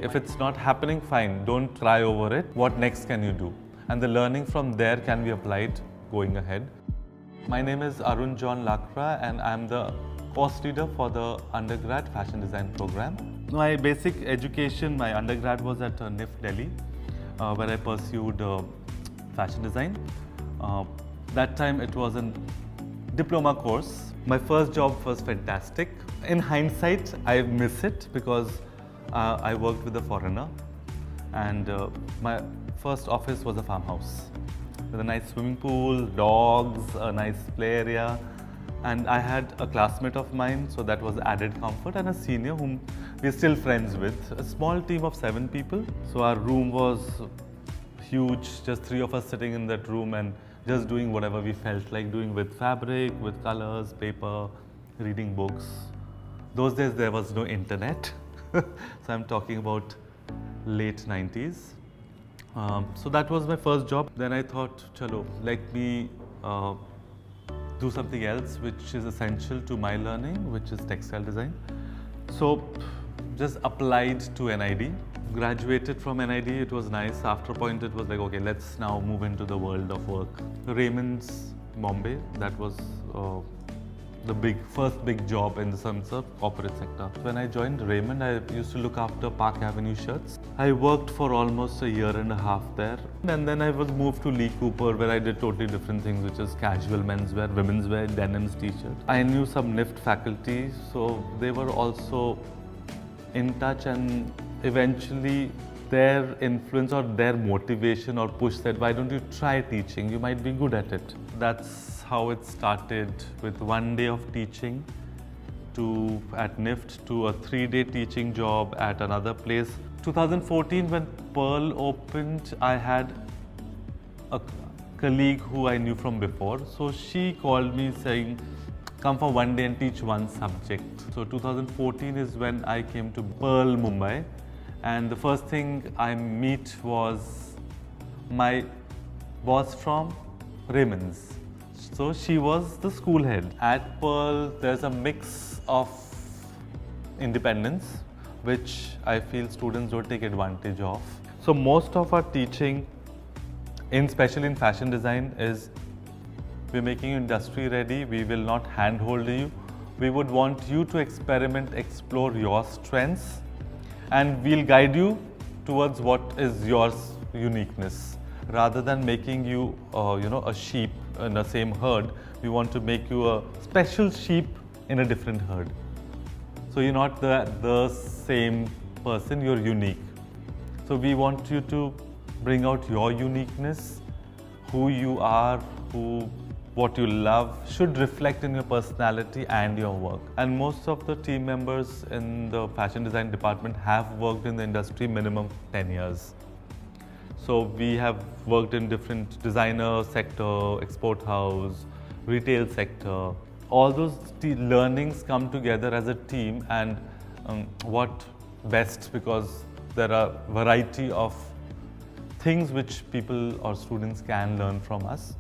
If it's not happening, fine, don't cry over it. What next can you do? And the learning from there can be applied going ahead. My name is Arun John Lakra and I'm the course leader for the undergrad fashion design program. My basic education, my undergrad was at NIFT Delhi, where I pursued fashion design. That time it was a diploma course. My first job was fantastic. In hindsight, I miss it because I worked with a foreigner and my first office was a farmhouse with a nice swimming pool, dogs, a nice play area. And I had a classmate of mine, so that was added comfort, and a senior whom we're still friends with. A small team of 7 people. So our room was huge, just 3 of us sitting in that room and just doing whatever we felt like doing with fabric, with colors, paper, reading books. Those days there was no internet. So I'm talking about late 90s. So that was my first job. Then I thought, chalo, let me do something else which is essential to my learning, which is textile design. So just applied to NID. Graduated from NID, it was nice. After a point, it was like, okay, let's now move into the world of work. Raymond's Bombay, that was the first big job in the sense of corporate sector. When I joined Raymond, I used to look after Park Avenue shirts. I worked for almost a year and a half there. And then I was moved to Lee Cooper, where I did totally different things, which is casual menswear, women's wear, denims, t-shirts. I knew some NIFT faculty, so they were also in touch, and eventually their influence or their motivation or push said, why don't you try teaching? You might be good at it. That's how it started, with 1 day of teaching at NIFT to a 3-day teaching job at another place. 2014, when Pearl opened, I had a colleague who I knew from before. So she called me saying, come for 1 day and teach one subject. So 2014 is when I came to Pearl, Mumbai. And the first thing I meet was my boss from Raymond's. So she was the school head. At Pearl, there's a mix of independence, which I feel students don't take advantage of. So most of our teaching, especially in fashion design, is we're making you industry ready. We will not handhold you. We would want you to experiment, explore your strengths, and we'll guide you towards what is your uniqueness. Rather than making you, a sheep in the same herd, we want to make you a special sheep in a different herd. So you're not the same person, you're unique. So we want you to bring out your uniqueness, who you are, what you love should reflect in your personality and your work. And most of the team members in the fashion design department have worked in the industry minimum 10 years. So we have worked in different designer sector, export house, retail sector. All those learnings come together as a team, and what best, because there are variety of things which people or students can learn from us.